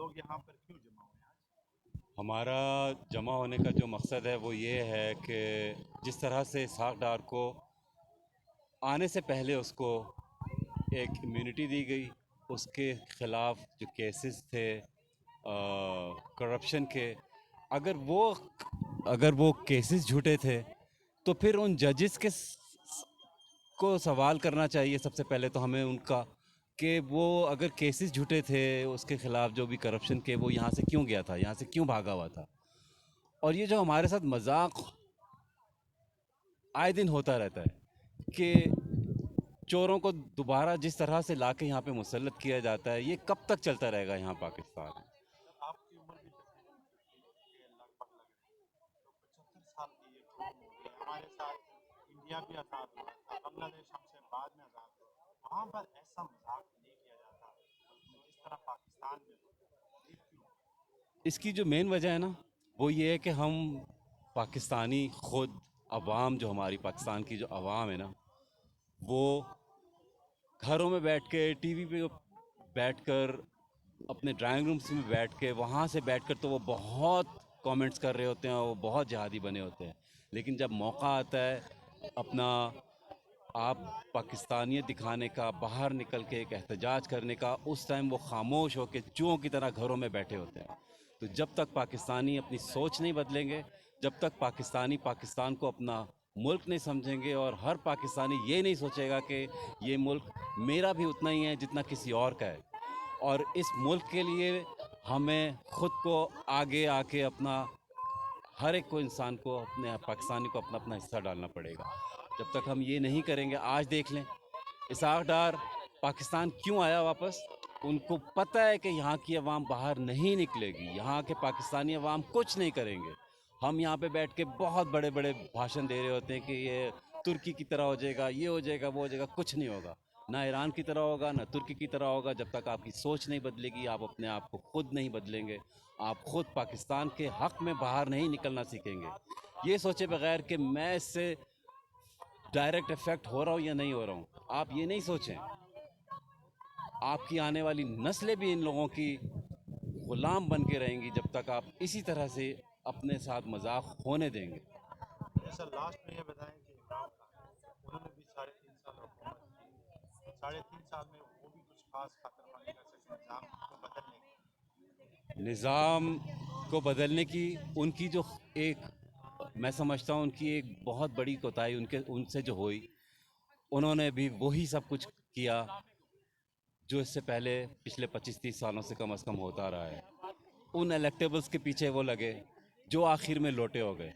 لوگ یہاں پر کیوں جمع ہوئے ہیں آج؟ ہمارا جمع ہونے کا جو مقصد ہے وہ یہ ہے کہ جس طرح سے اسحاق ڈار کو آنے سے پہلے اس کو ایک امیونٹی دی گئی، اس کے خلاف جو کیسز تھے کرپشن کے، اگر وہ کیسز جھوٹے تھے تو پھر ان ججز کو سوال کرنا چاہیے سب سے پہلے تو ہمیں ان کا، کہ وہ اگر کیسز جھوٹے تھے اس کے خلاف جو بھی کرپشن کے، وہ یہاں سے کیوں گیا تھا، یہاں سے کیوں بھاگا ہوا تھا۔ اور یہ جو ہمارے ساتھ مذاق آئے دن ہوتا رہتا ہے کہ چوروں کو دوبارہ جس طرح سے لا کے یہاں پہ مسلط کیا جاتا ہے، یہ کب تک چلتا رہے گا یہاں پاکستان میں؟ سر آپ کی عمر بھی تقریباً 55 کے لگ بھگ لگ رہی ہے، تو 75 سال کی یہ قوم ہو گئی ہمارے ساتھ۔ انڈیا بھی آزاد ہوا تھا، بنگلہ دیش ہم سے بعد میں آزاد ہوا، وہاں پر ایسا مذاق نہیں کیا جاتا جس طرح پاکستان میں ہوتا ہے، یہ کیوں؟ اس کی جو مین وجہ ہے نا، وہ یہ ہے کہ ہم پاکستانی خود عوام، جو ہماری پاکستان کی جو عوام ہے نا، وہ گھروں میں بیٹھ کے، ٹی وی پہ بیٹھ کر، اپنے ڈرائنگ رومس میں بیٹھ کے، وہاں سے بیٹھ کر تو وہ بہت کامنٹس کر رہے ہوتے ہیں، وہ بہت جہادی بنے ہوتے ہیں، لیکن جب موقع آتا ہے اپنا آپ پاکستانیت دکھانے کا، باہر نکل کے ایک احتجاج کرنے کا، اس ٹائم وہ خاموش ہو کے چوہوں کی طرح گھروں میں بیٹھے ہوتے ہیں۔ تو جب تک پاکستانی اپنی سوچ نہیں بدلیں گے، جب تک پاکستانی پاکستان کو اپنا ملک نہیں سمجھیں گے، اور ہر پاکستانی یہ نہیں سوچے گا کہ یہ ملک میرا بھی اتنا ہی ہے جتنا کسی اور کا ہے، اور اس ملک کے لیے ہمیں خود کو آگے آ کے اپنا، ہر ایک کو، انسان کو، اپنے پاکستانی کو اپنا اپنا حصہ ڈالنا پڑے گا۔ جب تک ہم یہ نہیں کریں گے، آج دیکھ لیں اسحاق ڈار پاکستان کیوں آیا واپس، ان کو پتہ ہے کہ یہاں کی عوام باہر نہیں نکلے گی، یہاں کے پاکستانی عوام کچھ نہیں کریں گے۔ ہم یہاں پہ بیٹھ کے بہت بڑے بڑے بھاشن دے رہے ہوتے ہیں کہ یہ ترکی کی طرح ہو جائے گا، یہ ہو جائے گا، وہ ہو جائے گا، کچھ نہیں ہوگا، نہ ایران کی طرح ہوگا، نہ ترکی کی طرح ہوگا۔ جب تک آپ کی سوچ نہیں بدلے گی، آپ اپنے آپ کو خود نہیں بدلیں گے، آپ خود پاکستان کے حق میں باہر نہیں نکلنا سیکھیں گے، یہ سوچے بغیر کہ میں اس سے ڈائریکٹ افیکٹ ہو رہا ہوں یا نہیں ہو رہا ہوں، آپ یہ نہیں سوچیں، آپ کی آنے والی نسلیں بھی ان لوگوں کی غلام بن کے رہیں گی جب تک آپ اسی طرح سے اپنے ساتھ مذاق ہونے دیں گے۔ اچھا سر، لاسٹ میں یہ بتائیں کہ عمران خان انہوں نے بھی 3.5 سال حکومت کی، 3.5 سال میں وہ بھی کچھ خاص خاطر خواہی کر سکتے نظام کو بدلنے کی؟ نظام کو بدلنے کی ان کی جو ایک، میں سمجھتا ہوں ان کی ایک بہت بڑی کوتاہی ان سے جو ہوئی، انہوں نے بھی وہی سب کچھ کیا جو اس سے پہلے پچھلے 25-30 سالوں سے کم از کم ہوتا رہا ہے۔ ان الیکٹیبلز کے پیچھے وہ لگے جو آخر میں لوٹے ہو گئے۔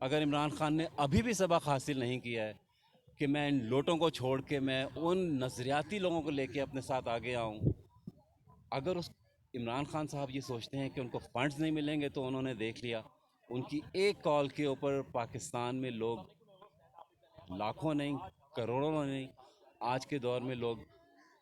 اگر عمران خان نے ابھی بھی سبق حاصل نہیں کیا ہے کہ میں ان لوٹوں کو چھوڑ کے میں ان نظریاتی لوگوں کو لے کے اپنے ساتھ آگے آؤں، اگر عمران خان صاحب یہ سوچتے ہیں کہ ان کو فنڈز نہیں ملیں گے، تو انہوں نے دیکھ لیا، ان کی ایک کال کے اوپر پاکستان میں لوگ لاکھوں نہیں، کروڑوں نہیں، آج کے دور میں لوگ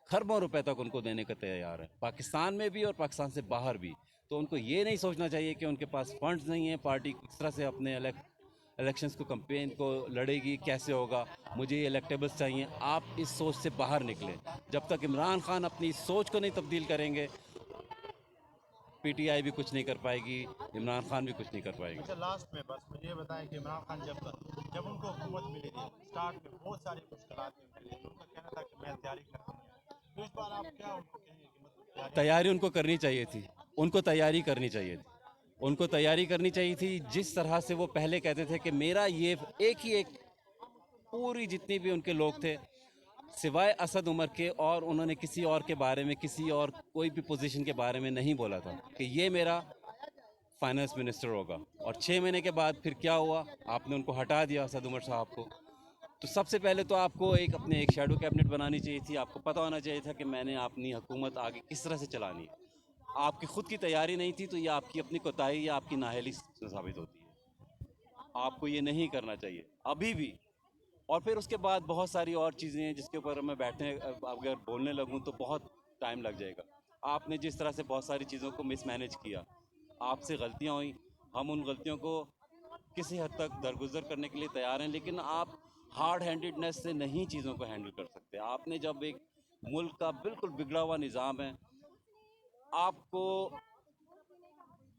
خربوں روپے تک ان کو دینے کا تیار ہے، پاکستان میں بھی اور پاکستان سے باہر بھی۔ تو ان کو یہ نہیں سوچنا چاہیے کہ ان کے پاس فنڈز نہیں ہیں، پارٹی کس طرح سے اپنے الیکشنز کو، کمپین کو لڑے گی، کیسے ہوگا، مجھے یہ الیکٹیبلز چاہیے۔ آپ اس سوچ سے باہر نکلیں۔ جب تک عمران خان اپنی سوچ کو نہیں تبدیل کریں گے، پی ٹی آئی بھی کچھ نہیں کر پائے گی، عمران خان بھی کچھ نہیں کر پائے اچھا گی۔ لاسٹ میں بس مجھے یہ بتائیں کہ عمران خان جب ان کو حکومت ملی تھی، اسٹارٹ میں بہت ساری مشکلات بھی ملی، تو ان کا کہنا تھا کہ میں تیاری کرتا ہوں، تو اس بار آپ کیا ان کو کہیں گے کہ مطلب تیاری آپ تیاری ان کو کرنی چاہیے تھی، ان کو تیاری کرنی چاہیے تھی، ان کو تیاری کرنی چاہیے تھی، جس طرح سے وہ پہلے کہتے تھے کہ میرا یہ ایک ہی ایک، پوری جتنی بھی ان کے لوگ تھے سوائے اسد عمر کے، اور انہوں نے کسی اور کے بارے میں، کسی اور کوئی بھی پوزیشن کے بارے میں نہیں بولا تھا کہ یہ میرا فائنانس منسٹر ہوگا، اور 6 مہینے کے بعد پھر کیا ہوا، آپ نے ان کو ہٹا دیا اسد عمر صاحب کو۔ تو سب سے پہلے تو آپ کو اپنے ایک شیڈو کیبنٹ بنانی چاہیے تھی، آپ کو پتہ ہونا چاہیے تھا کہ میں نے اپنی حکومت آگے کس طرح سے چلانی ہے۔ آپ کی خود کی تیاری نہیں تھی، تو یہ آپ کی اپنی کوتاہی یا آپ کی نااہلی ثابت ہوتی ہے، آپ کو یہ نہیں کرنا چاہیے ابھی بھی۔ اور پھر اس کے بعد بہت ساری اور چیزیں ہیں جس کے اوپر میں بیٹھنے، اگر بولنے لگوں تو بہت ٹائم لگ جائے گا۔ آپ نے جس طرح سے بہت ساری چیزوں کو مس مینیج کیا، آپ سے غلطیاں ہوئیں، ہم ان غلطیوں کو کسی حد تک درگزر کرنے کے لیے تیار ہیں، لیکن آپ ہارڈ ہینڈیڈنیس سے نہیں چیزوں کو ہینڈل کر سکتے۔ آپ نے جب ایک ملک کا بالکل بگڑا ہوا نظام ہے، آپ کو